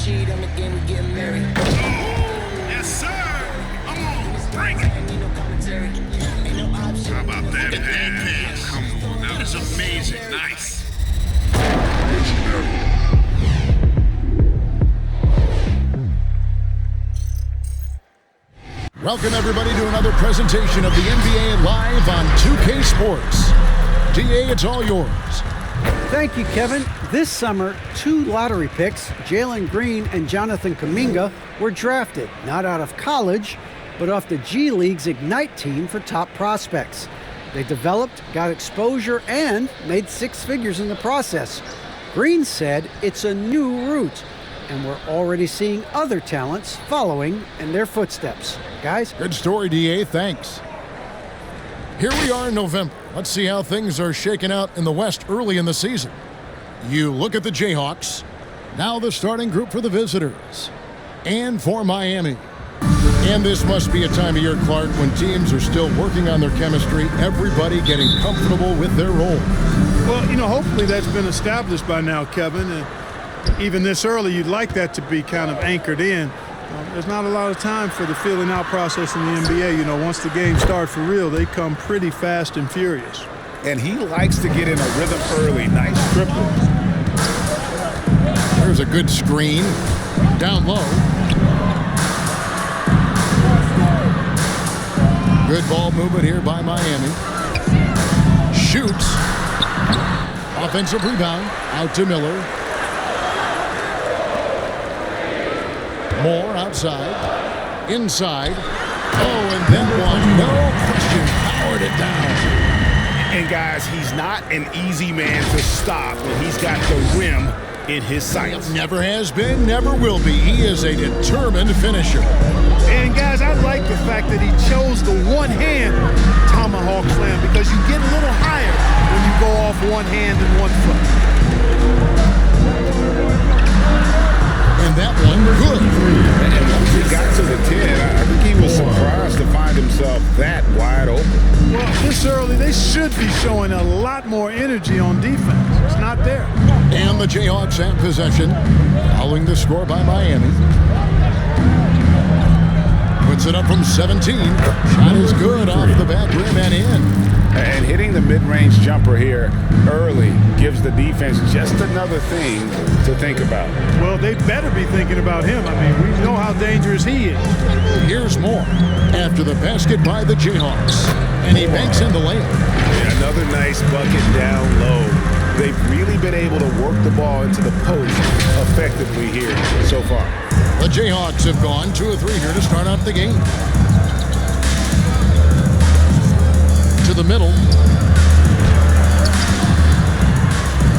cheat on the game, we get married. Yes, sir. Come on, bring it. How about that pass? Come on, that was amazing. Nice. Welcome, everybody, to another presentation of the NBA Live on 2K Sports. DA, it's all yours. Thank you, Kevin. This summer, 2 lottery picks, Jalen Green and Jonathan Kuminga, were drafted, not out of college, but off the G League's Ignite team for top prospects. They developed, got exposure, and made 6 figures in the process. Green said it's a new route, and we're already seeing other talents following in their footsteps. Guys? Good story, DA. Thanks. Here we are in November. Let's see how things are shaking out in the West early in the season. You look at the Jayhawks. Now the starting group for the visitors. And for Miami. And this must be a time of year, Clark, when teams are still working on their chemistry, everybody getting comfortable with their role. Well, hopefully that's been established by now, Kevin. And even this early, you'd like that to be kind of anchored in. There's not a lot of time for the feeling out process in the NBA. Once the games start for real, they come pretty fast and furious. And he likes to get in a rhythm early. Nice dribble. There's a good screen. Down low. Good ball movement here by Miami. Shoots. Offensive rebound. Out to Miller. Moore outside. Inside. Oh, and then one. No question. Powered it down. And guys, he's not an easy man to stop when he's got the rim in his sights. Never has been, never will be. He is a determined finisher. And guys, I like the fact that he chose the one-hand tomahawk slam because you get a little higher when you go off one hand and one foot. And that one good. And once he got to the 10, I think he was surprised to find himself that wide open. Well, this early, they should be showing a lot more energy on defense. It's not there. And the Jayhawks have possession, following the score by Miami. Puts it up from 17. Shot is good off the back rim and in. And hitting the mid-range jumper here early gives the defense just another thing to think about. Well, they better be thinking about him. I mean, we know how dangerous he is. Here's more after the basket by the Jayhawks. And he banks in the layup. And another nice bucket down low. They've really been able to work the ball into the post effectively here so far. The Jayhawks have gone 2 of 3 here to start out the game. To the middle.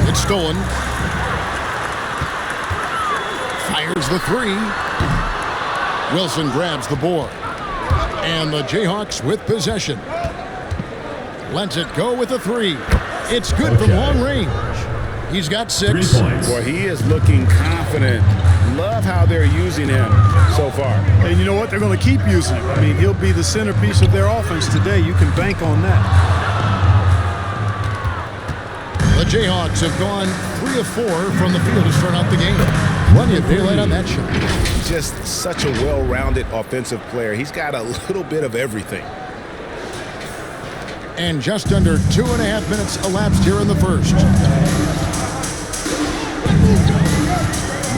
It's stolen. Fires the 3. Wilson grabs the board. And the Jayhawks with possession. Lets it go with a 3. It's good from long range. He's got 6. Well, he is looking confident. Love how they're using him so far. And you know what? They're going to keep using him. I mean, he'll be the centerpiece of their offense today. You can bank on that. The Jayhawks have gone 3 of 4 from the field to start out the game. Plenty of daylight on that shot. Just such a well-rounded offensive player. He's got a little bit of everything. And just under 2.5 minutes elapsed here in the first.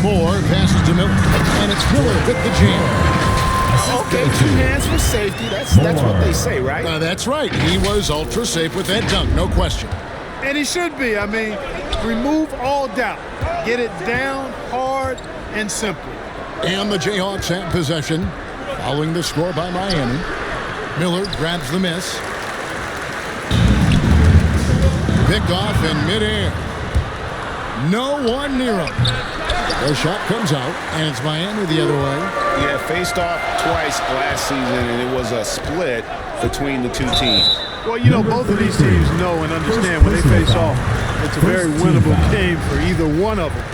Moore passes to Miller, and it's Miller with the jam. Okay, 2 hands for safety. That's what they say, right? That's right. He was ultra safe with that dunk, no question. And he should be. I mean, remove all doubt. Get it down, hard, and simple. And the Jayhawks have possession, following the score by Miami. Miller grabs the miss. Picked off in midair. No one near him. The shot comes out, and it's Miami the other way. Yeah, faced off twice last season, and it was a split between the 2 teams. Well, both of these teams know and understand when they face off, it's a very winnable game for either one of them.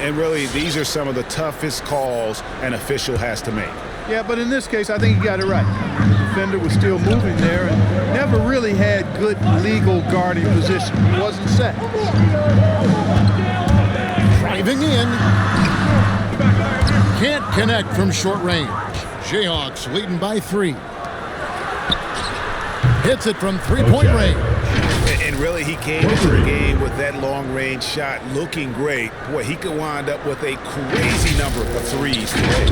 And really, these are some of the toughest calls an official has to make. Yeah, but in this case, I think he got it right. The defender was still moving there and never really had good legal guarding position. He wasn't set. Driving in. Can't connect from short range. Jayhawks leading by 3. Hits it from three-point range. And really, he came into the game with that long-range shot looking great. Boy, he could wind up with a crazy number of threes today.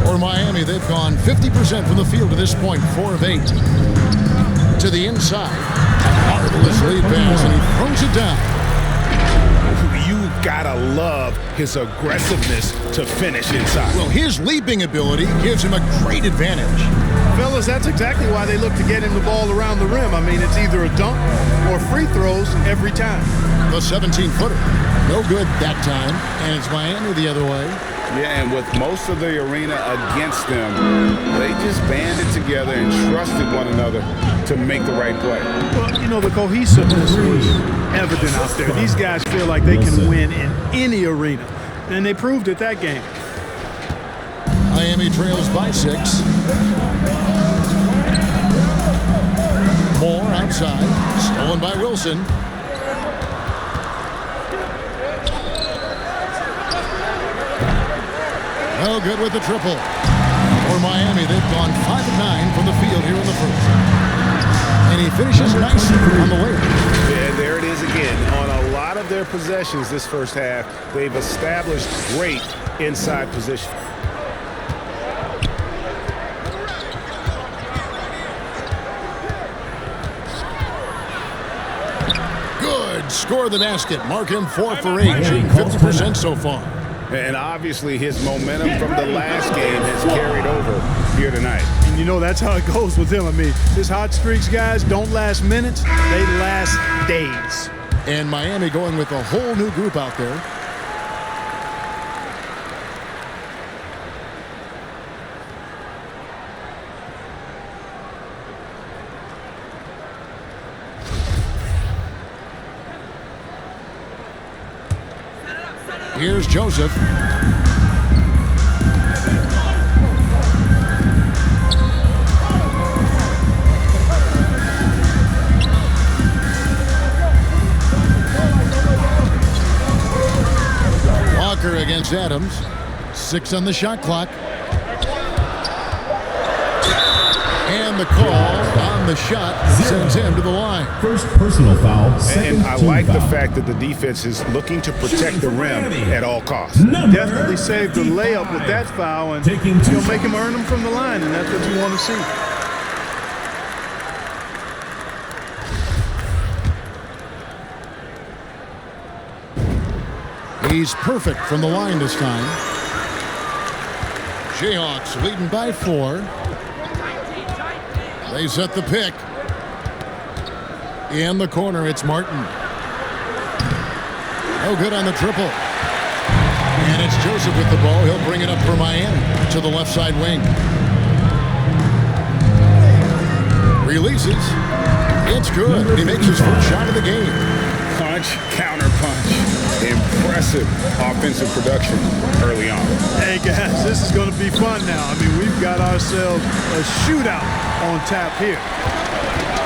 For Miami, they've gone 50% from the field to this point, 4 of 8. To the inside. Marvelous lead pass, and he throws it down. You gotta love his aggressiveness to finish inside. Well, his leaping ability gives him a great advantage. Fellas, that's exactly why they look to get him the ball around the rim. I mean, it's either a dunk or free throws every time. The 17-footer. No good that time, and it's Miami the other way. Yeah, and with most of the arena against them, they just banded together and trusted one another to make the right play. Well, you know, the cohesiveness was evident out there. These guys feel like they can win in any arena, and they proved it that game. Miami trails by 6. Moore outside. Stolen by Wilson. No good with the triple. For Miami, they've gone 5 of 9 from the field here in the first. And he finishes nicely on the layup. Yeah, there it is again. On a lot of their possessions this first half, they've established great inside position. Good. Score the basket. Mark him 4 for 8, shooting 50% so far. And obviously his momentum from the last game has carried over here tonight. And you know that's how it goes with him. I mean, his hot streaks, guys, don't last minutes. They last days. And Miami going with a whole new group out there. Here's Joseph. Walker against Adams. 6 on the shot clock. And the call on the shot sends him to the line. First personal foul. And I like the fact that the defense is looking to protect the rim at all costs. Definitely saved the layup with that foul, and you'll make him earn them from the line, and that's what you want to see. He's perfect from the line this time. Jayhawks leading by 4. They set the pick. In the corner, it's Martin. No good on the triple. And it's Joseph with the ball. He'll bring it up for Miami to the left side wing. Releases. It's good. He makes his first shot of the game. Punch, counter punch. Impressive offensive production early on. Hey, guys, this is going to be fun now. I mean, we've got ourselves a shootout on tap here.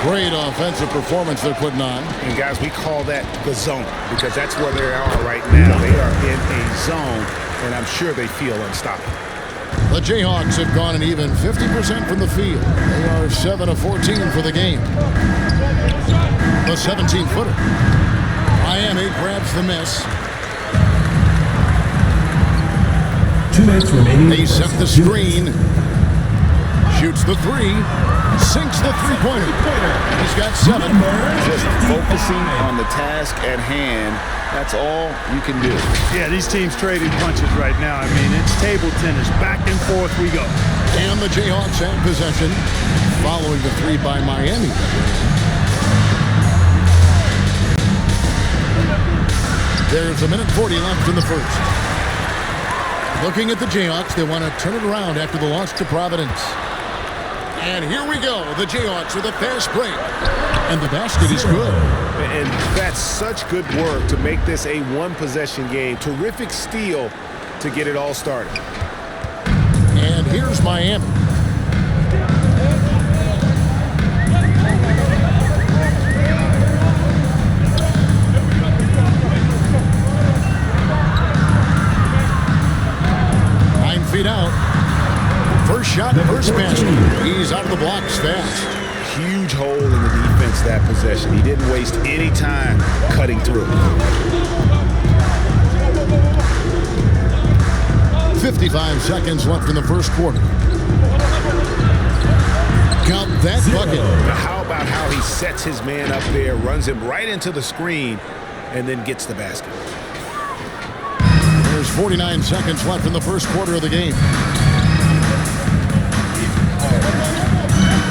Great offensive performance they're putting on. And, guys, we call that the zone because that's where they are right now. They are in a zone, and I'm sure they feel unstoppable. The Jayhawks have gone an even 50% from the field. They are 7 of 14 for the game. The 17-footer. Miami grabs the miss. 2 minutes remaining. They set the screen. Shoots the 3. Sinks the three-pointer. He's got 7. Just focusing on the task at hand. That's all you can do. Yeah, these teams trading punches right now. I mean, it's table tennis. Back and forth we go. And the Jayhawks have possession following the 3 by Miami. There's 1:40 left in the first. Looking at the Jayhawks, they want to turn it around after the loss to Providence. And here we go. The Jayhawks with a fast break. And the basket is good. And that's such good work to make this a one-possession game. Terrific steal to get it all started. And here's Miami. shot, first basket. He's out of the blocks fast. Huge hole in the defense that possession. He didn't waste any time cutting through. 55 seconds left in the first quarter. Count that bucket. Now how about how he sets his man up there, runs him right into the screen, and then gets the basket. There's 49 seconds left in the first quarter of the game.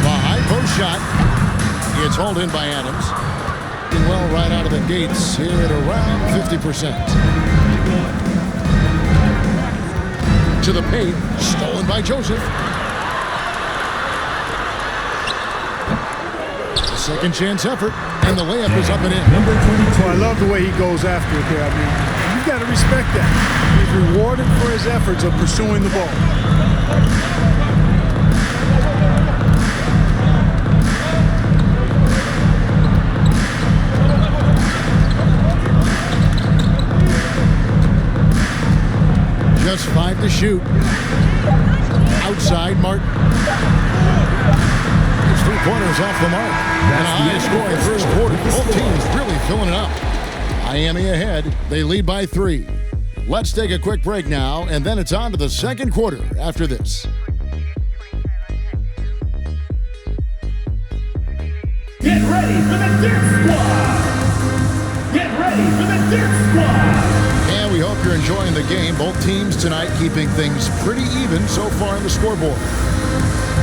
The high post shot. It's hauled in by Adams. Doing well right out of the gates here at around 50%. To the paint, stolen by Joseph. Second chance effort, and the layup is up and in. Number 22. Well, I love the way he goes after it there. I mean, you got to respect that. He's rewarded for his efforts of pursuing the ball. Just 5 to shoot. Outside, Martin. It's 3 pointers off the mark. And a high-scoring first quarter. Both teams really filling it up. Miami ahead. They lead by 3. Let's take a quick break now, and then it's on to the second quarter after this. Get ready for the Dirt Squad! Get ready for the Dirt Squad! And we hope you're enjoying the game. Both teams tonight keeping things pretty even so far on the scoreboard.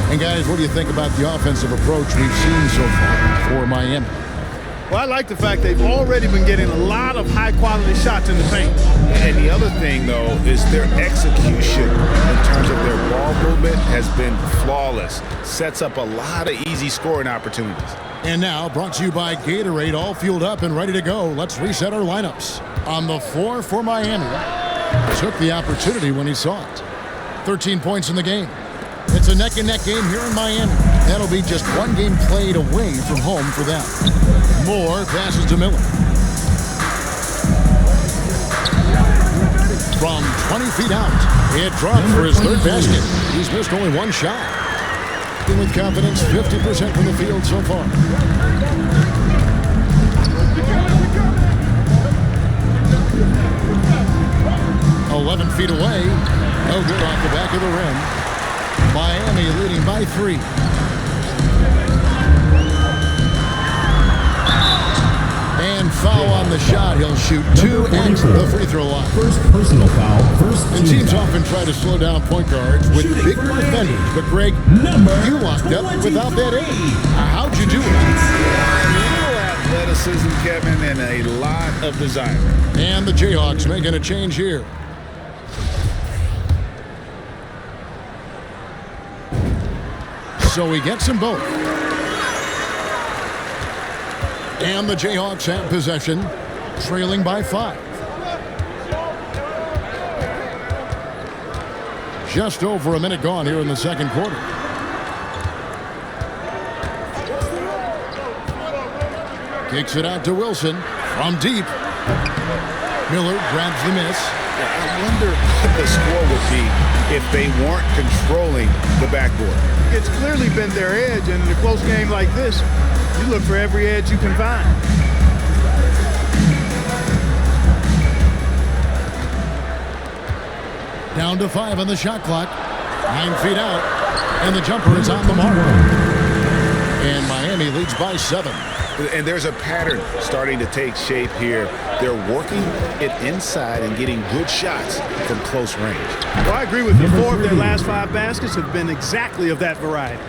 And guys, what do you think about the offensive approach we've seen so far for Miami? Well, I like the fact they've already been getting a lot of high-quality shots in the paint. And the other thing, though, is their execution in terms of their ball movement has been flawless. Sets up a lot of easy scoring opportunities. And now, brought to you by Gatorade, all fueled up and ready to go. Let's reset our lineups. On the floor for Miami, took the opportunity when he saw it. 13 points in the game. It's a neck-and-neck game here in Miami. That'll be just one game played away from home for them. Moore passes to Miller. From 20 feet out, it dropped for his third basket. He's missed only one shot. With confidence, 50% from the field so far. 11 feet away. No good off the back of the rim. Miami leading by 3. And foul on the shot. He'll shoot 2 at the free throw line. First personal foul. First And teams often try to slow down point guards with big defenders. But Greg, you locked up without that aid. How'd you do it? Little athleticism, Kevin, and a lot of desire. And the Jayhawks making a change here. So he gets them both. And the Jayhawks have possession, trailing by 5. Just over a minute gone here in the second quarter. Kicks it out to Wilson from deep. Miller grabs the miss. I wonder what the score would be if they weren't controlling the backboard. It's clearly been their edge, and in a close game like this, you look for every edge you can find. Down to 5 on the shot clock. 9 feet out. And the jumper is on the mark. And Miami leads by 7. And there's a pattern starting to take shape here. They're working it inside and getting good shots from close range. Well, I agree with you. 4 of their last 5 baskets have been exactly of that variety.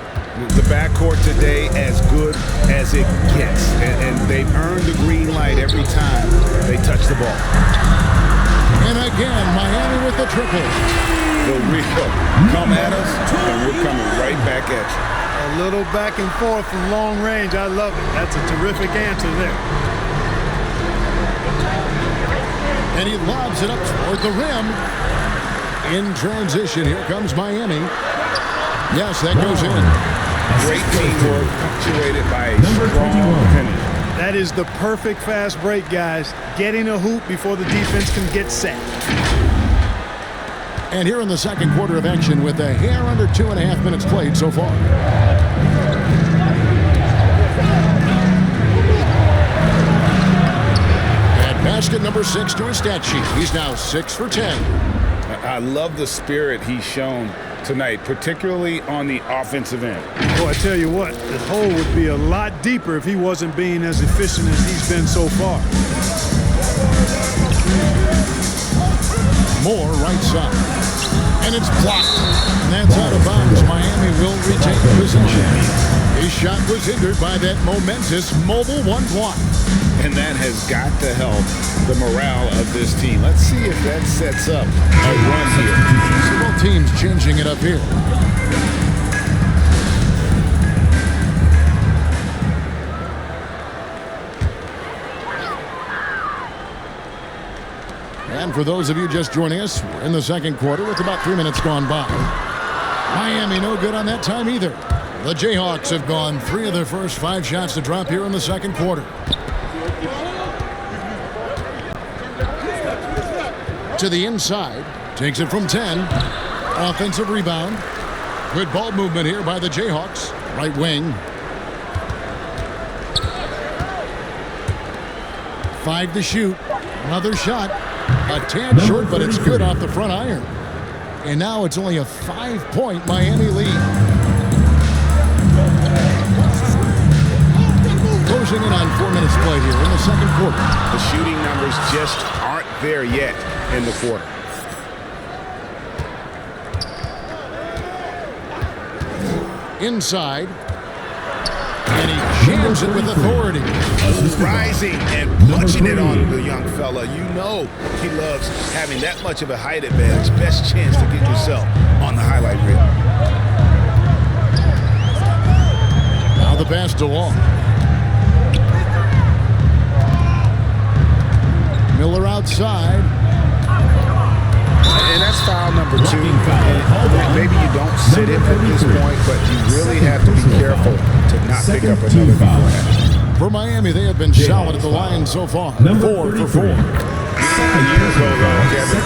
The backcourt today as good as it gets. And they've earned the green light every time they touch the ball. And again, Miami with the triple. The real come at us, and we're coming right back at you. A little back and forth from long range. I love it. That's a terrific answer there. And he lobs it up toward the rim. In transition, here comes Miami. Yes, that goes in. Great teamwork punctuated by a strong finish. That is the perfect fast break, guys. Getting a hoop before the defense can get set. And here in the second quarter of action with a hair under 2.5 minutes played so far. And basket number 6 to his stat sheet. He's now 6 for 10. I love the spirit he's shown tonight, particularly on the offensive end. Well, I tell you what, the hole would be a lot deeper if he wasn't being as efficient as he's been so far. Moore right side. And it's blocked. And that's out of bounds. Miami will retain possession. His shot was hindered by that momentous mobile one block. And that has got to help the morale of this team. Let's see if that sets up a run here. So both teams changing it up here. And for those of you just joining us, we're in the second quarter with about 3 minutes gone by. Miami no good on that time either. The Jayhawks have gone 3 of their first 5 shots to drop here in the second quarter. To the inside, takes it from 10. Offensive rebound. Good ball movement here by the Jayhawks. Right wing. 5 to shoot. Another shot. A tad short, but it's good off the front iron. And now it's only a 5-point Miami lead. Closing in on 4 minutes played here in the second quarter. The shooting numbers just aren't there yet in the quarter. Inside. And he jams it with authority. Rising and punching it on the young fella. You know he loves having that much of a height advantage. Best chance to get yourself on the highlight reel. Now the pass to Long. Miller outside. And that's foul number 2. And maybe you don't sit it at this point, but you really have to be careful to not pick up another beforehand. For Miami, they have been solid at the line so far. 4 for 4. A year ago, though, Kevin,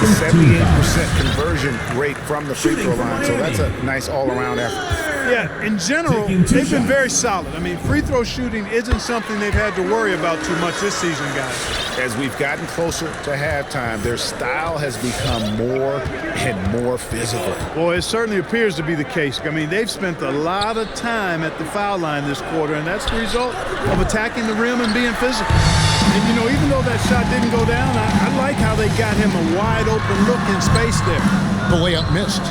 78% conversion rate from the free throw line, so that's a nice all-around effort. Yeah, in general, they've been very solid. I mean, free throw shooting isn't something they've had to worry about too much this season, guys. As we've gotten closer to halftime, their style has become more and more physical. Well, it certainly appears to be the case. I mean, they've spent a lot of time at the foul line this quarter, and that's the result of attacking the rim and being physical. And, you know, even though that shot didn't go down, I like how they got him a wide-open look in space there. The layup missed.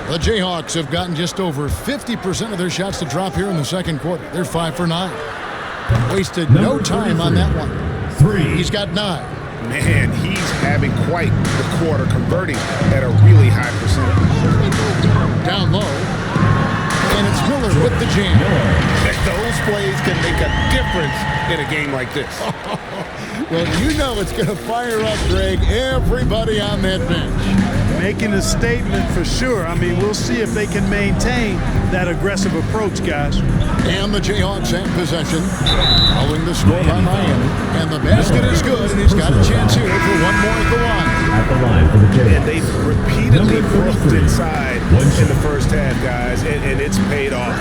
The Jayhawks have gotten just over 50% of their shots to drop here in the second quarter. They're 5 for 9. Wasted no time on that one. 3. He's got 9. Man, he's having quite the quarter, converting at a really high percentage. Down low. And it's Miller with the jam. Those plays can make a difference in a game like this. Well, you know it's going to fire up, Greg, everybody on that bench. Making a statement for sure. I mean, we'll see if they can maintain that aggressive approach, guys. And the Jayhawks have possession. Following the score by Miami. And the basket is good, and he's got a chance here for one more at the line. At the line for the Jayhawks. And they've repeatedly broke inside in the first half, guys, and it's paid off.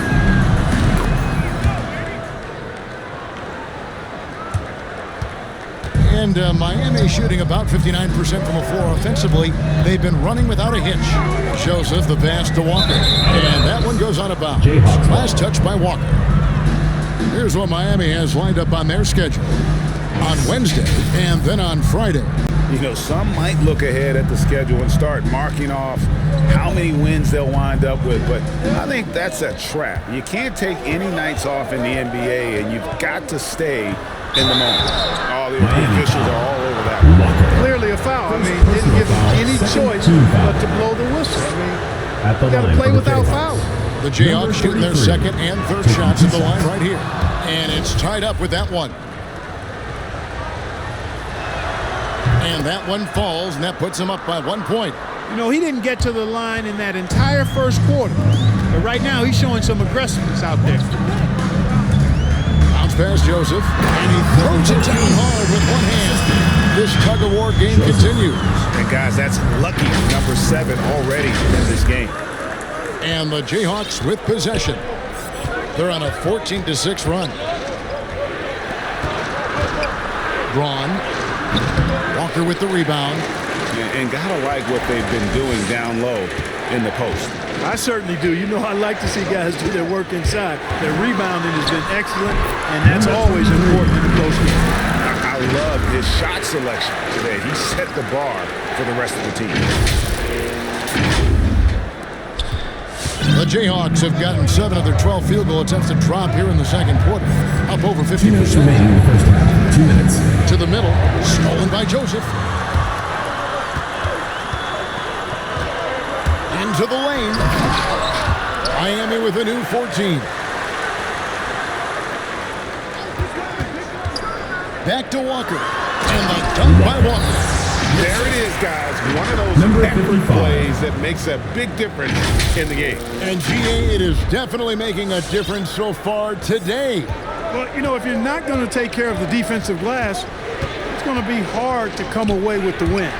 And Miami shooting about 59% from the floor offensively. They've been running without a hitch. Joseph the pass to Walker. And that one goes out of bounds. Last touch by Walker. Here's what Miami has lined up on their schedule. On Wednesday and then on Friday. You know, some might look ahead at the schedule and start marking off how many wins they'll wind up with, but I think that's a trap. You can't take any nights off in the NBA, and you've got to stay in the moment. All the officials are all over that one. Clearly a foul. I mean, didn't give them any choice but to blow the whistle. I mean, you got to play without fouling. The Jayhawks shooting their second and third shots at the line right here. And it's tied up with that one. And that one falls, and that puts him up by 1 point. You know, he didn't get to the line in that entire first quarter. But right now, he's showing some aggressiveness out there. Bounce past Joseph, and he throws it down hard with one hand. This tug-of-war game continues. And guys, that's lucky number 7 already in this game. And the Jayhawks with possession. They're on a 14-6 run. Braun. Walker with the rebound. And gotta like what they've been doing down low in the post. I certainly do. You know, I like to see guys do their work inside. Their rebounding has been excellent, and that's always important in a close game. I love his shot selection today. He set the bar for the rest of the team. The Jayhawks have gotten 7 of their 12 field goal attempts to drop here in the second quarter. Up over 50%. 2 minutes remaining in the first half. 2 minutes. To the middle. Stolen by Joseph. Into the lane. Miami with a new 14. Back to Walker. And the dunk by Walker. There it is, guys. One of those effort plays that makes a big difference in the game. And GA, it is definitely making a difference so far today. Well, you know, if you're not going to take care of the defensive glass, it's going to be hard to come away with the win.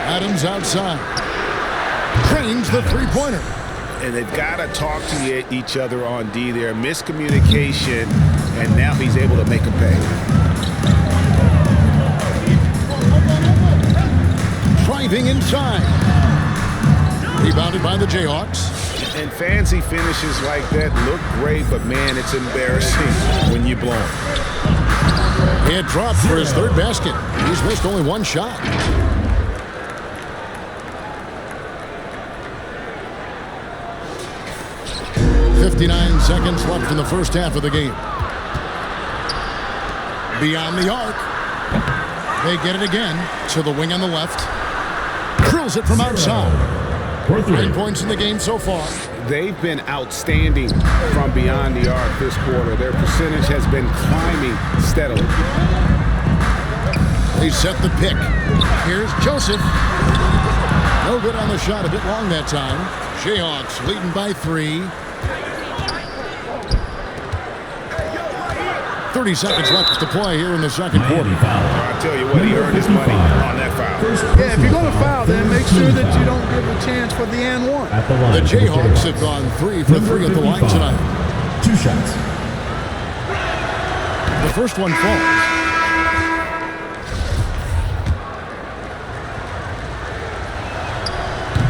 Adams outside. Cranes the three-pointer. And they've got to talk to each other on D there. Miscommunication, and now he's able to make them pay. Driving inside. Rebounded by the Jayhawks. And fancy finishes like that look great, but man, it's embarrassing when you blow them. He had dropped for his third basket. He's missed only one shot. .59 seconds left in the first half of the game. Beyond the arc. They get it again to the wing on the left. Drills it from outside. 9 points in the game so far. They've been outstanding from beyond the arc this quarter. Their percentage has been climbing steadily. They set the pick. Here's Joseph. No good on the shot. A bit long that time. Jayhawks leading by 3. 30 seconds left to play here in the second quarter. I tell you what, he earned his money on that foul. Yeah, if you're going to foul, then make sure that you don't give a chance for the and one. The Jayhawks have gone 3 for 3 at the line tonight. 2 shots. The first one falls.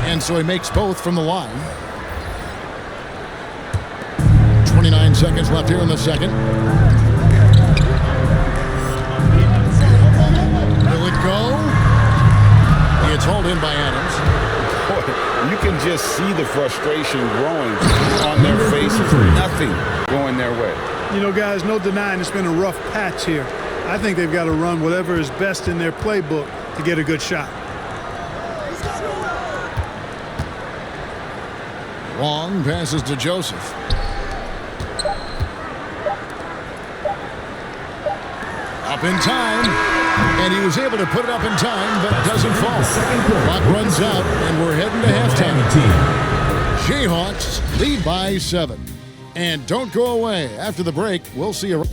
And so he makes both from the line. 29 seconds left here in the second. Will it go? It's hauled in by Adams. Boy, you can just see the frustration growing on their faces. Nothing going their way. You know, guys, no denying it's been a rough patch here. I think they've got to run whatever is best in their playbook to get a good shot. Long passes to Joseph. Up in time, and he was able to put it up in time, but it doesn't fall. Clock runs out, and we're heading to halftime. Jayhawks lead by 7. And don't go away. After the break, we'll see you.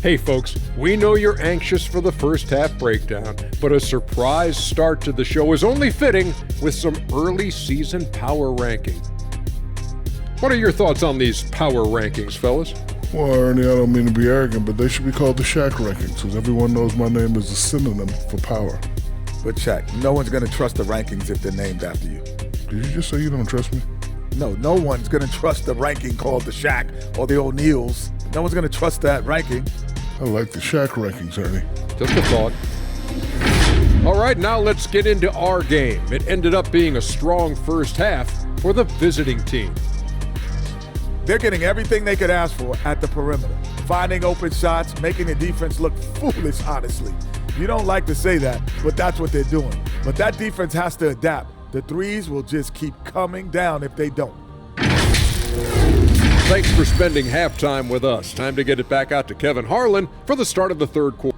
Hey folks, we know you're anxious for the first half breakdown, but a surprise start to the show is only fitting with some early season power ranking. What are your thoughts on these power rankings, fellas? Well, Ernie, I don't mean to be arrogant, but they should be called the Shaq rankings, because everyone knows my name is a synonym for power. But Shaq, no one's going to trust the rankings if they're named after you. Did you just say you don't trust me? No one's going to trust the ranking called the Shaq or the O'Neills. No one's going to trust that ranking. I like the Shaq rankings, Ernie. Just a thought. All right, now let's get into our game. It ended up being a strong first half for the visiting team. They're getting everything they could ask for at the perimeter. Finding open shots, making the defense look foolish, honestly. You don't like to say that, but that's what they're doing. But that defense has to adapt. The threes will just keep coming down if they don't. Thanks for spending halftime with us. Time to get it back out to Kevin Harlan for the start of the third quarter.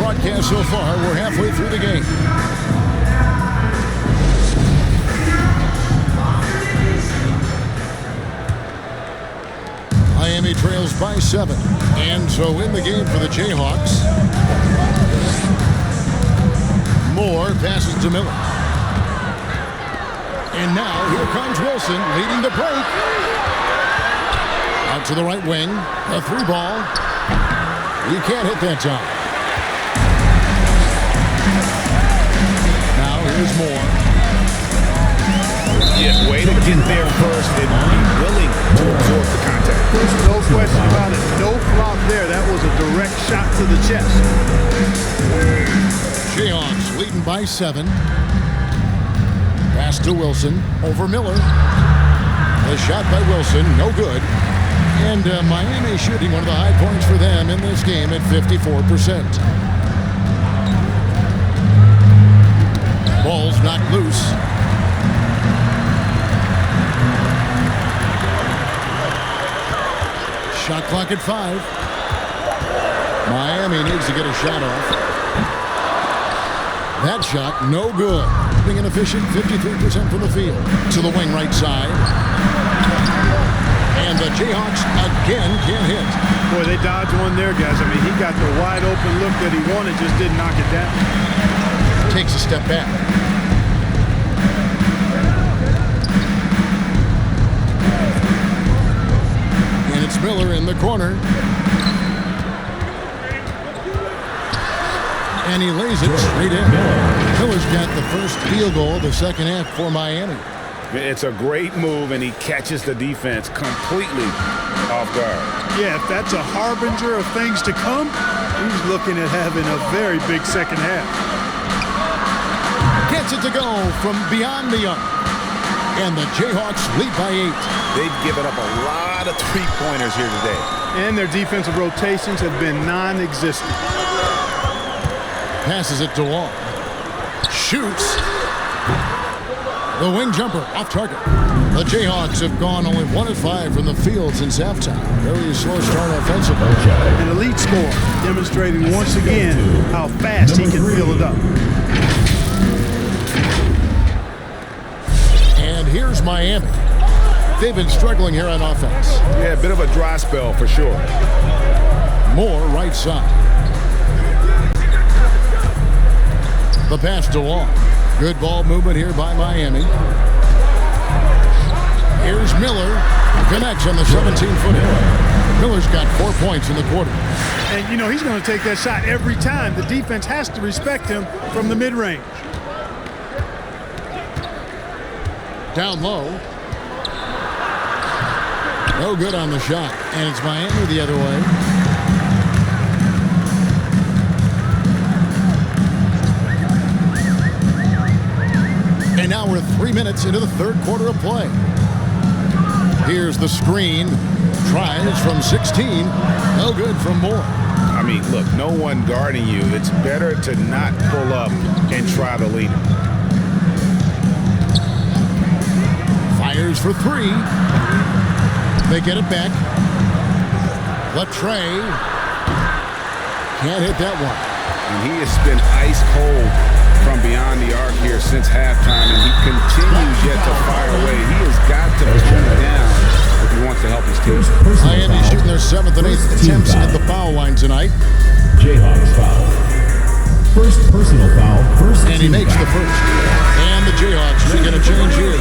broadcast so far. We're halfway through the game. Miami trails by 7. And so in the game for the Jayhawks. Moore passes to Miller. And now here comes Wilson leading the break. Out to the right wing. A 3-ball. He can't hit that time. Now here's Moore. Yeah, way to get there first and be willing to absorb the contact. No question about it. No flop there. That was a direct shot to the chest. Jayhawks leading by 7. Pass to Wilson over Miller. The shot by Wilson, no good. And Miami shooting one of the high points for them in this game at 54%. Ball's knocked loose. Shot clock at 5. Miami needs to get a shot off. That shot, no good. Being an efficient 53% from the field. To the wing right side. And the Jayhawks again can't hit. Boy, they dodged one there, guys. I mean, he got the wide open look that he wanted, just didn't knock it down. Takes a step back. And it's Miller in the corner. And he lays it straight in. Miller's got the first field goal of the second half for Miami. It's a great move, and he catches the defense completely off guard. Yeah, if that's a harbinger of things to come, he's looking at having a very big second half. Gets it to go from beyond the arc. And the Jayhawks lead by 8. They've given up a lot of three-pointers here today. And their defensive rotations have been non-existent. Passes it to Wall. Shoots. The wing jumper off target. The Jayhawks have gone only 1 of 5 from the field since halftime. Very slow start offensively. An elite score, demonstrating once again how fast he can fill it up. And here's Miami. They've been struggling here on offense. Yeah, a bit of a dry spell for sure. Moore right side. The pass to Wall. Good ball movement here by Miami. Here's Miller. Connects on the 17-footer. Miller's got 4 points in the quarter. And, you know, he's going to take that shot every time. The defense has to respect him from the mid-range. Down low. No good on the shot. And it's Miami the other way. And now we're 3 minutes into the third quarter of play. Here's the screen. Tries from 16. No good from Moore. I mean, look, no one guarding you. It's better to not pull up and try to lead him. Fires for 3. They get it back. Latre. Can't hit that one. And he has been ice cold from beyond the arc here since halftime, and he continues yet to fire away. He has got to turn it down if he wants to help his team. Miami shooting their 7th and 8th attempts at the foul line tonight. Jayhawks foul. First personal foul. First and he makes the first. And the Jayhawks making a change here.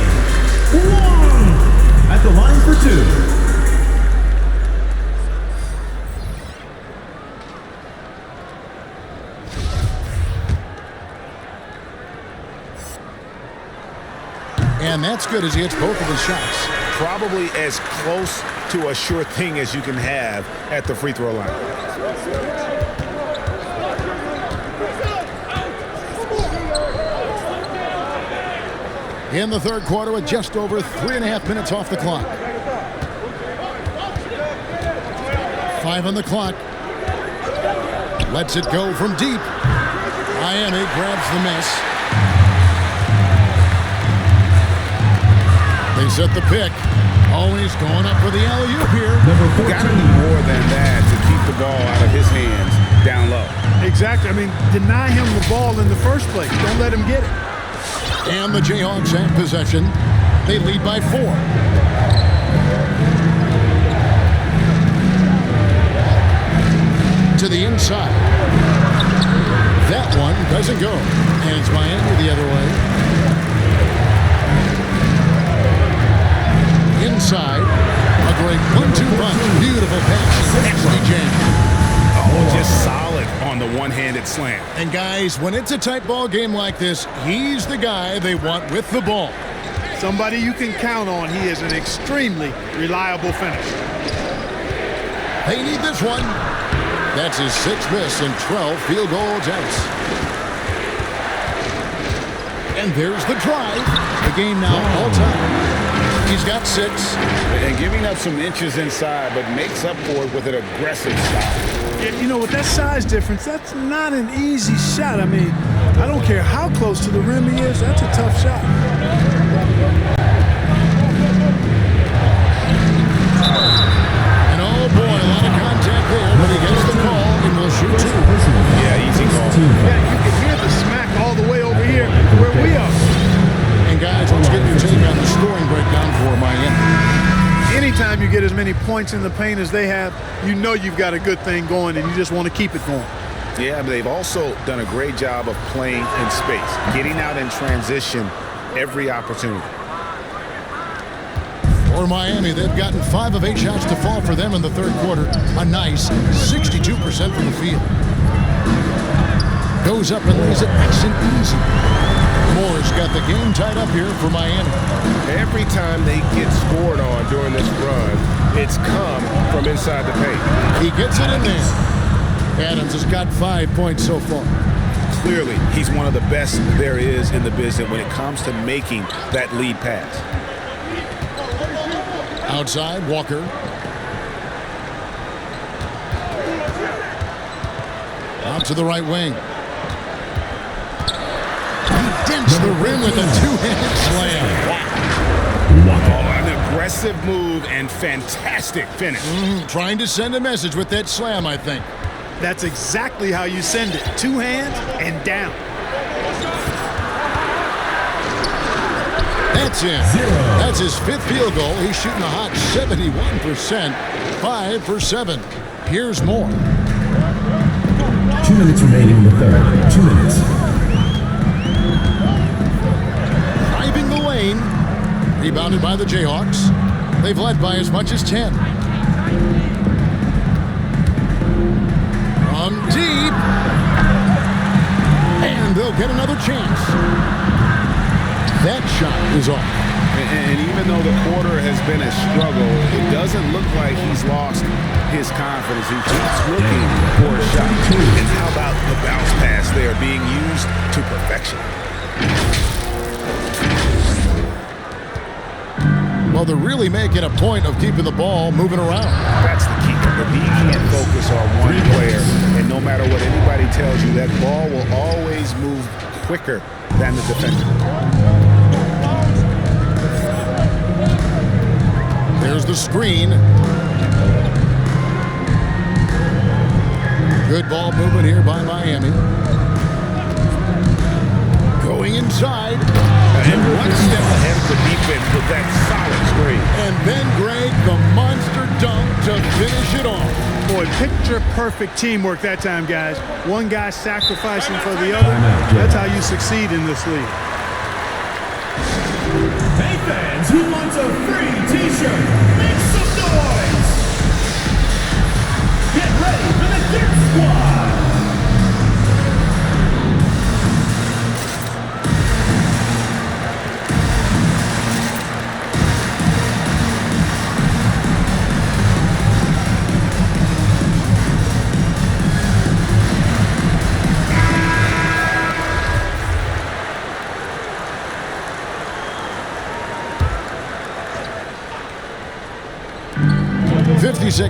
At the line for 2. And that's good as he hits both of his shots. Probably as close to a sure thing as you can have at the free throw line. In the third quarter with just over 3.5 minutes off the clock. 5 on the clock. Lets it go from deep. Miami grabs the miss. They set the pick. Always going up for the alley-oop here. Got to do more than that to keep the ball out of his hands. down low. Exactly. I mean, deny him the ball in the first place. Don't let him get it. And the Jayhawks have possession. They lead by 4. To the inside. That one doesn't go. And it's Miami the other way. Inside. A great 1-2 punch. Beautiful pass. Nicely jammed. Oh, just solid on the one-handed slam. And guys, when it's a tight ball game like this, he's the guy they want with the ball. Somebody you can count on. He is an extremely reliable finisher. They need this one. That's his 6th miss and 12 field goal attempts. And there's the drive. The game now all time. He's got 6. And giving up some inches inside, but makes up for it with an aggressive style. You know, with that size difference, that's not an easy shot. I mean, I don't care how close to the rim he is. That's a tough shot. And oh boy, a lot of contact there, but he gets the call and will shoot 2. Yeah, easy call. Yeah, you can hear the smack all the way over here where we are. And guys, let's get your take on the scoring breakdown for Miami. Anytime you get as many points in the paint as they have, you know you've got a good thing going and you just want to keep it going. Yeah, but they've also done a great job of playing in space, getting out in transition every opportunity. For Miami, they've gotten 5 of 8 shots to fall for them in the third quarter. A nice 62% from the field. Goes up and lays it nice and easy. Moore's got the game tied up here for Miami. Every time they get scored on during this run, it's come from inside the paint. He gets it in there. Adams has got 5 points so far. Clearly, he's one of the best there is in the business when it comes to making that lead pass. Outside, Walker. Out to the right wing. He dents the rim with a 2-handed slam. Oh, an aggressive move and fantastic finish. Trying to send a message with that slam, I think. That's exactly how you send it. 2 hands and down. That's in. That's his 5th field goal. He's shooting a hot 71%. 5 for 7. Here's more. 2 minutes remaining in the third. 2 minutes. Driving the lane. Rebounded by the Jayhawks. They've led by as much as 10. From deep. And they'll get another chance. That shot is off. And even though the quarter has been a struggle, it doesn't look like he's lost his confidence. He keeps looking for a shot. And how about the bounce pass there being used to perfection? Well, they're really making a point of keeping the ball moving around. That's the key. He can't focus on one player, and no matter what anybody tells you, that ball will always move quicker than the defender. There's the screen. Good ball movement here by Miami. Going inside. And one step ahead of the defense with that solid screen. And then Greg, the monster dunk to finish it off. Boy, picture-perfect teamwork that time, guys. One guy sacrificing for the other. That's how you succeed in this league. Hey fans, who wants a free t-shirt? Make some noise! Get ready for the Dirt Squad!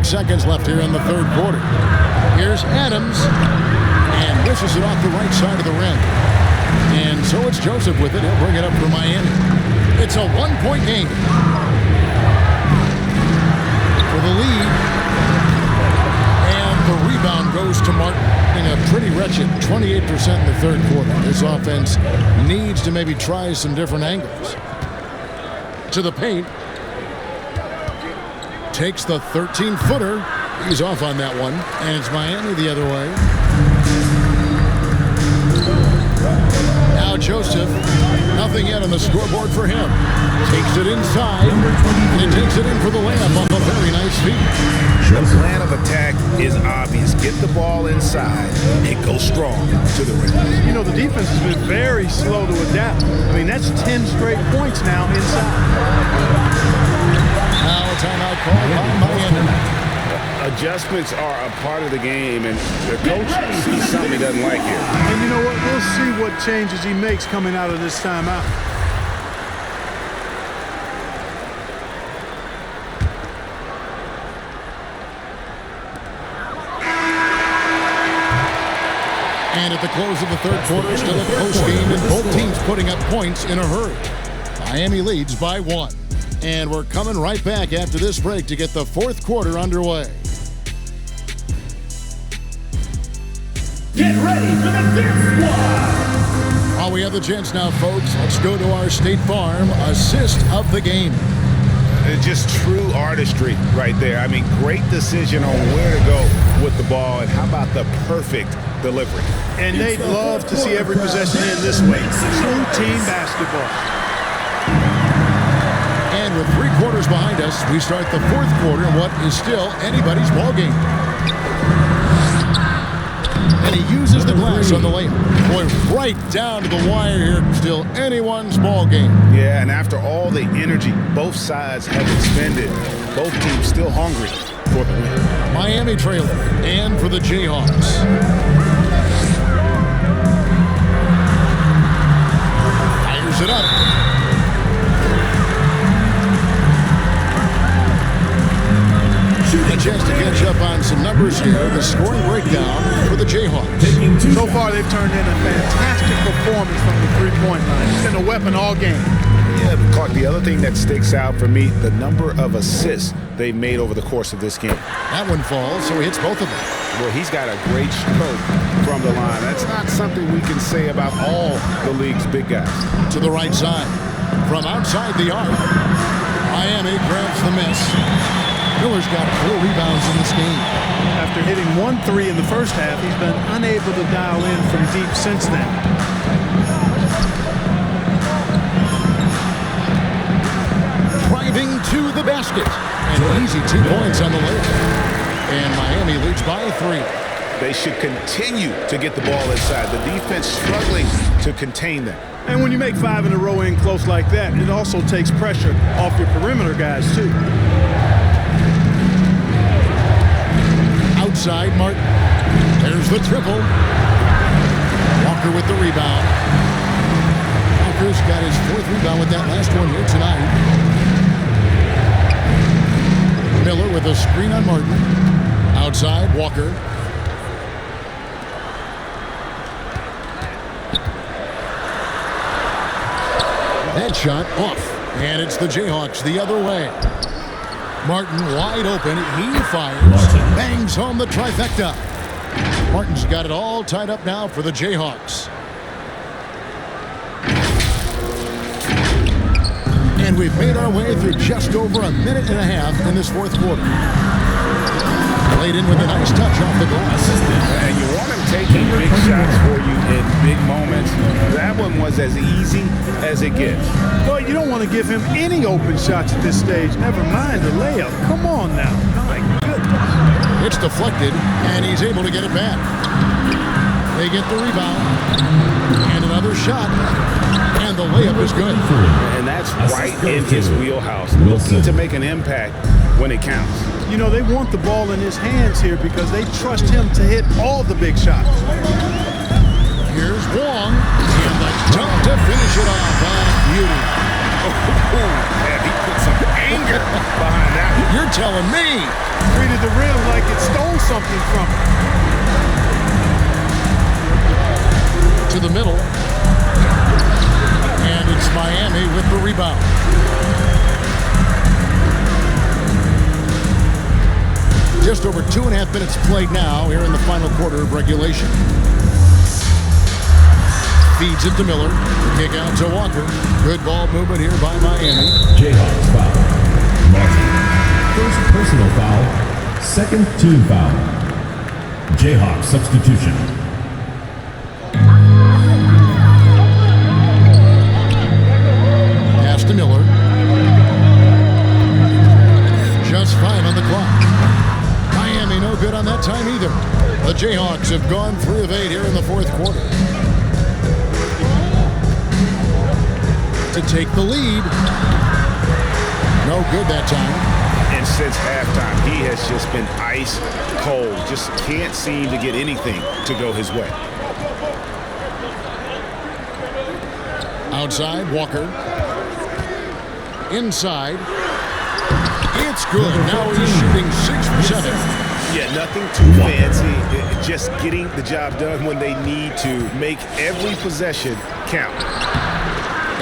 Seconds left here in the third quarter. Here's Adams, and wishes it off the right side of the rim. And so it's Joseph with it. He'll bring it up for Miami. It's a 1-point game. For the lead. And the rebound rebound goes to Martin. A pretty wretched 28% in the third quarter. This offense needs to maybe try some different angles. To the paint. Takes the 13-footer. He's off on that one. And it's Miami the other way. Now Joseph. Nothing yet on the scoreboard for him. Takes it inside. And he takes it in for the layup off a very nice feed. The plan of attack is obvious. Get the ball inside and go strong to the rim. You know, the defense has been very slow to adapt. I mean, that's 10 straight points now inside. Now a timeout call by Miami. Adjustments are a part of the game, and the coach sees something he doesn't like here. And you know what? We'll see what changes he makes coming out of this timeout. And at the close of the third quarter, still a close game, and both teams putting up points in a hurry. Miami leads by 1. And we're coming right back after this break to get the fourth quarter underway. Get ready for the Dip Squad! While we have the chance now, folks, let's go to our State Farm assist of the game. Just true artistry right there. I mean, great decision on where to go with the ball, and how about the perfect delivery. And they'd love to see every possession end this way. True team basketball. And with 3 quarters behind us, we start the fourth quarter in what is still anybody's ball game. And he uses the glass on the layup. Boy, right down to the wire here. Still anyone's ball game. Yeah, and after all the energy both sides have expended, both teams still hungry for the win. Miami trailing, and for the Jayhawks. Fires it up. A chance to catch up on some numbers here. The scoring breakdown for the Jayhawks. So far, they've turned in a fantastic performance from the three-point line. It's been a weapon all game. Yeah, but Clark, the other thing that sticks out for me, the number of assists they've made over the course of this game. That one falls, so he hits both of them. Well, he's got a great stroke from the line. That's not something we can say about all the league's big guys. To the right side. From outside the arc, Miami grabs the miss. Miller's got 4 rebounds in this game. After hitting 1 3 in the first half, he's been unable to dial in from deep since then. Driving to the basket. And an easy 2 points on the layup. And Miami leads by 3. They should continue to get the ball inside. The defense struggling to contain them. And when you make 5 in a row in close like that, it also takes pressure off your perimeter guys, too. Outside, Martin. There's the triple. Walker with the rebound. Walker's got his 4th rebound with that last one here tonight. Miller with a screen on Martin. Outside, Walker. That shot off. And it's the Jayhawks the other way. Martin wide open. He fires. Bangs home the trifecta. Martin's got it all tied up now for the Jayhawks. And we've made our way through just over a minute and a half in this fourth quarter. Laid in with a nice touch off the glass. And you want him taking big shots for you in big moments. That one was as easy as it gets. Well, you don't want to give him any open shots at this stage. Never mind a layup. Come on now. My goodness. It's deflected, and he's able to get it back. They get the rebound. And another shot. And the layup is good. And that's right in his wheelhouse. Looking to make an impact when it counts. You know, they want the ball in his hands here because they trust him to hit all the big shots. Here's Wong. And the dunk to finish it off. Beauty. Man, he put some anger behind that. You're telling me. Treated the rim like it stole something from him. To the middle. And it's Miami with the rebound. Just over 2.5 minutes played now here in the final quarter of regulation. Feeds it to Miller. Kick out to Walker. Good ball movement here by Miami. Jayhawks foul. Martin. First personal foul. Second team foul. Jayhawks substitution. Pass to Miller. Just 5 on the clock. Miami no good on that time either. The Jayhawks have gone 3 of 8 here in the fourth quarter. To take the lead. No good that time. And since halftime, he has just been ice cold. Just can't seem to get anything to go his way. Outside, Walker. Inside. It's good. Now he's shooting 6 for 7. Yeah, nothing too fancy. Just getting the job done when they need to. Make every possession count.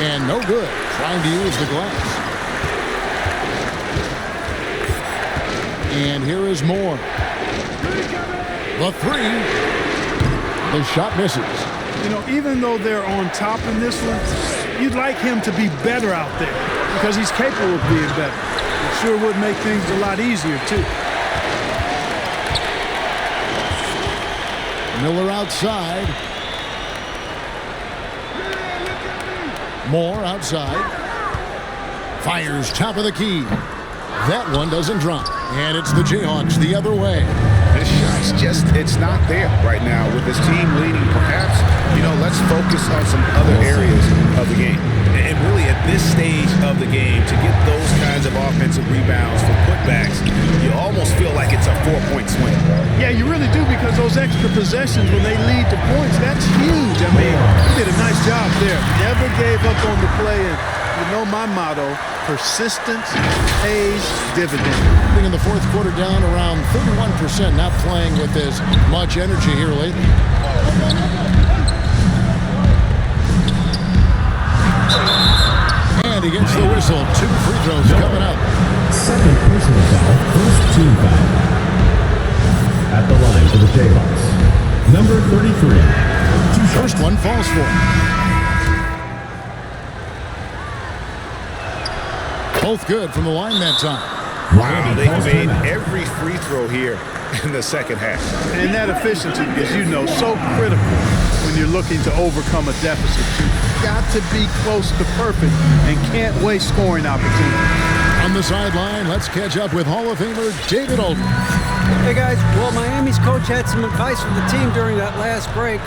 And no good. Trying to use the glass. And here is Moore. The 3. The shot misses. You know, even though they're on top in this one, you'd like him to be better out there because he's capable of being better. It sure would make things a lot easier, too. Miller outside. Moore outside. Fires top of the key. That one doesn't drop. And it's the Jayhawks the other way. This shot's just, it's not there right now with this team leading. Perhaps, let's focus on some other areas of the game. And really at this stage of the game, to get those kinds of offensive rebounds for putbacks, you almost feel like it's a 4-point swing. Yeah, you really do, because those extra possessions when they lead to points, that's huge. I mean, he did a nice job there. Never gave up on the play. And you know my motto, persistence pays dividends. In the fourth quarter down around 31%, not playing with as much energy here lately. And he gets the whistle. 2 free throws coming up. Second personal foul, first team foul. At the line for the Jayhawks. Number 33. First one falls for him. Both good from the line that time. Wow, they made every free throw here in the second half. And that efficiency, as you know, so critical when you're looking to overcome a deficit. You've got to be close to perfect and can't waste scoring opportunities. On the sideline, let's catch up with Hall of Famer David Olden. Hey guys, well, Miami's coach had some advice for the team during that last break.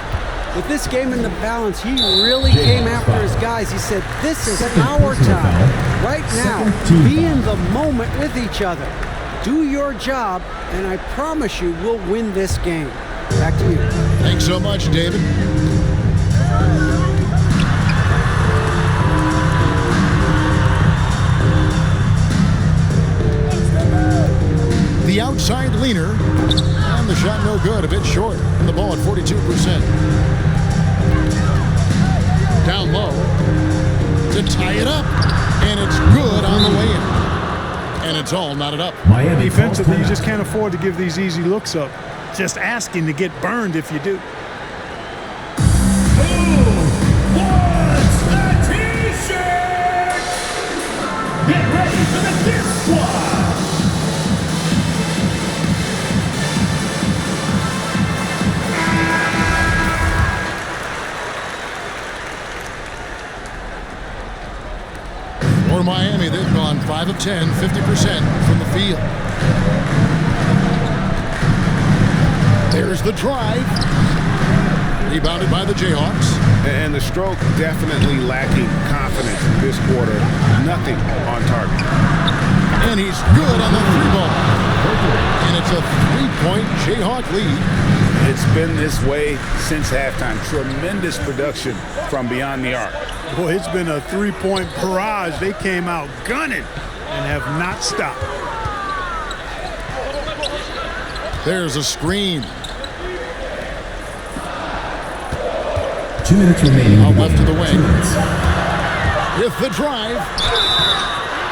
With this game in the balance, he really came after his guys. He said, this is our time. Right now, be in the moment with each other. Do your job, and I promise you we'll win this game. Back to you. Thanks so much, David. The outside leaner, and the shot no good, a bit short. And the ball at 42%. Down low to tie it up, and it's good on the way in. And it's all knotted up. Miami defensively, you just can't afford to give these easy looks up. Just asking to get burned if you do. Who wants a t-shirt? Get ready for the Dip Squad. For Miami, they've gone 5 of 10, 50% from the field. There's the drive. Rebounded by the Jayhawks. And the stroke definitely lacking confidence this quarter. Nothing on target. And he's good on the 3-ball. And it's a 3-point Jayhawk lead. It's been this way since halftime. Tremendous production from beyond the arc. Boy, it's been a 3-point barrage. They came out gunning and have not stopped. There's a screen. 2 minutes remaining. Out left of the wing. With the drive.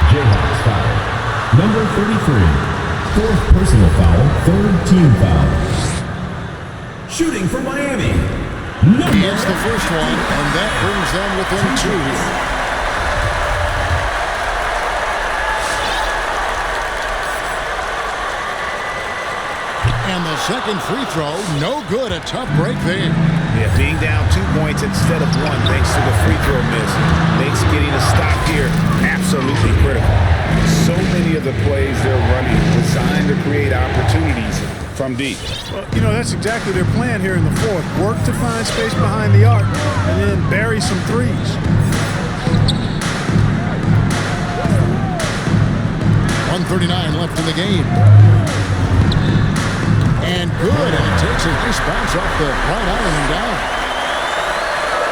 Jayhawks foul. Number 33. Fourth personal foul, third team foul. Shooting for Miami. It's the first one, and that brings them within 2 here. And the second free throw, no good. A tough break there. Yeah, being down 2 points instead of 1 thanks to the free throw miss makes getting a stop here absolutely critical. So many of the plays they're running designed to create opportunities from deep. Well, you know, that's exactly their plan here in the fourth. Work to find space behind the arc and then bury some threes. 1:39 left in the game. And good, and it takes a nice bounce off the right iron and down.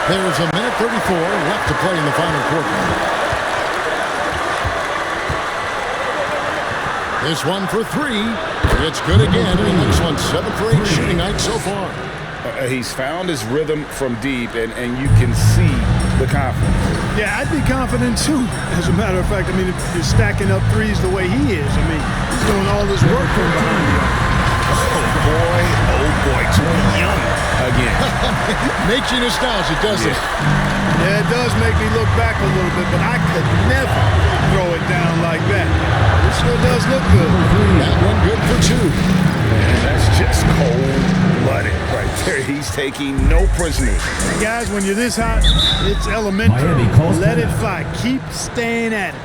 There's a minute 34 left to play in the final quarter. This one for 3. It's good again, and the next one 7 for 8 shooting night so far. He's found his rhythm from deep, and you can see the confidence. Yeah, I'd be confident too. As a matter of fact, I mean, if you're stacking up threes the way he is, I mean, he's doing all this work from behind the arc. Oh boy, too young again. Makes you nostalgic, doesn't it? Yeah, it does make me look back a little bit, but I could never throw it down like that. It sure does look good. That one good for 2. Man, that's just cold-blooded right there. He's taking no prisoners. Guys, when you're this hot, it's elementary. Let it fly. Keep staying at it.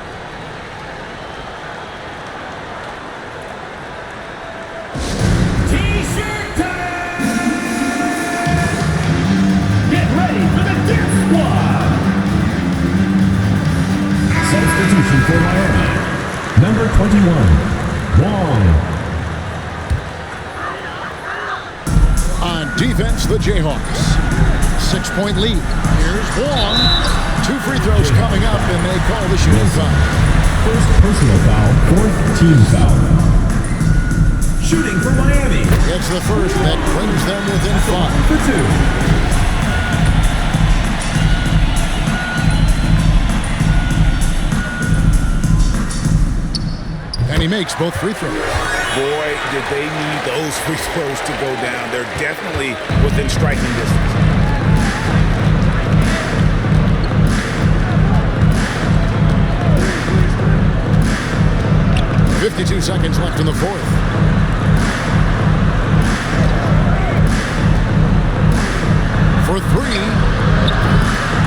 Substitution for Miami. Number 21, Wong. On defense, the Jayhawks. 6-point lead. Here's Wong. 2 free throws coming up, and they call the shooting foul. First personal foul, fourth team foul. Shooting for Miami. It's the first that brings them within 5. For 2. And he makes both free throws. Boy, did they need those free throws to go down. They're definitely within striking distance. .52 seconds left in the fourth. For 3.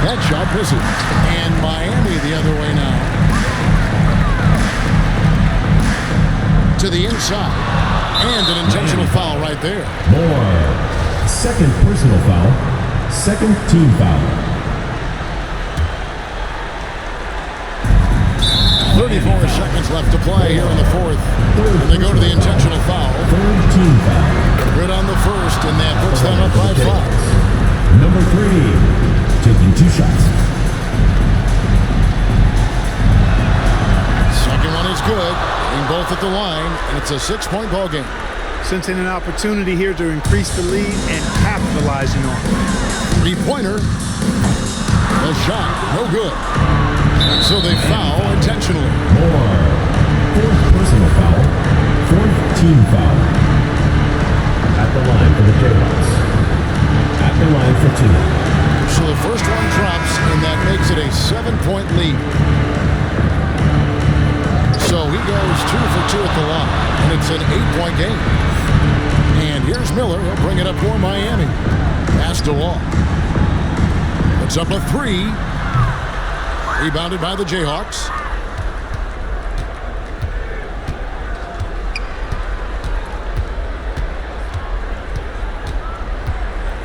That shot misses. And Miami the other way now. To the inside. And an intentional foul right there. More. Second personal foul. Second team foul. 34 seconds left to play here in the fourth. And they go to the intentional foul. Third team foul. Good on the first, and that puts them up by 5. Number 3, taking 2 shots. Second one is good. Getting both at the line, and it's a 6-point ball game. Sensing an opportunity here to increase the lead and capitalizing on it. 3-pointer. The shot, no good. So they foul intentionally. More. Fourth personal foul. Fourth team foul. At the line for the Jayhawks. At the line for 2. So the first one drops, and that makes it a 7-point lead. So he goes 2 for 2 at the line, and it's an 8-point game. And here's Miller. He'll bring it up for Miami. Pass to Wall. It's up a 3. Rebounded by the Jayhawks.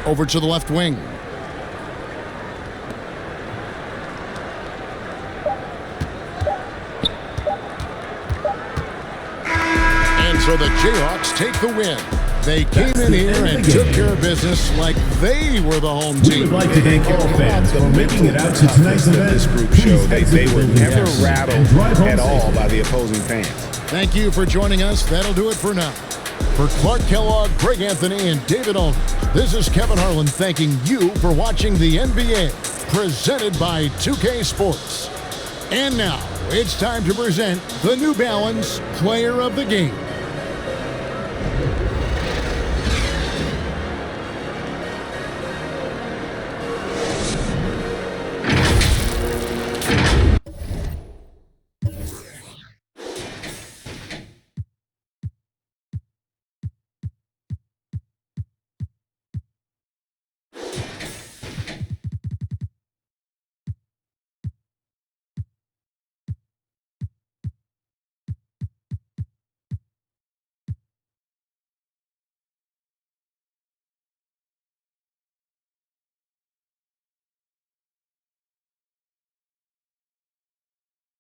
Over to the left wing. And so the Jayhawks take the win. They came in here and took care of business like they were the home team. We would like to thank all fans for making it out to tonight's event. This group show, they were never rattled at all by the opposing fans. Thank you for joining us. That'll do it for now. For Clark Kellogg, Greg Anthony, and David Olney, this is Kevin Harlan thanking you for watching the NBA, presented by 2K Sports. And now, it's time to present the New Balance Player of the Game.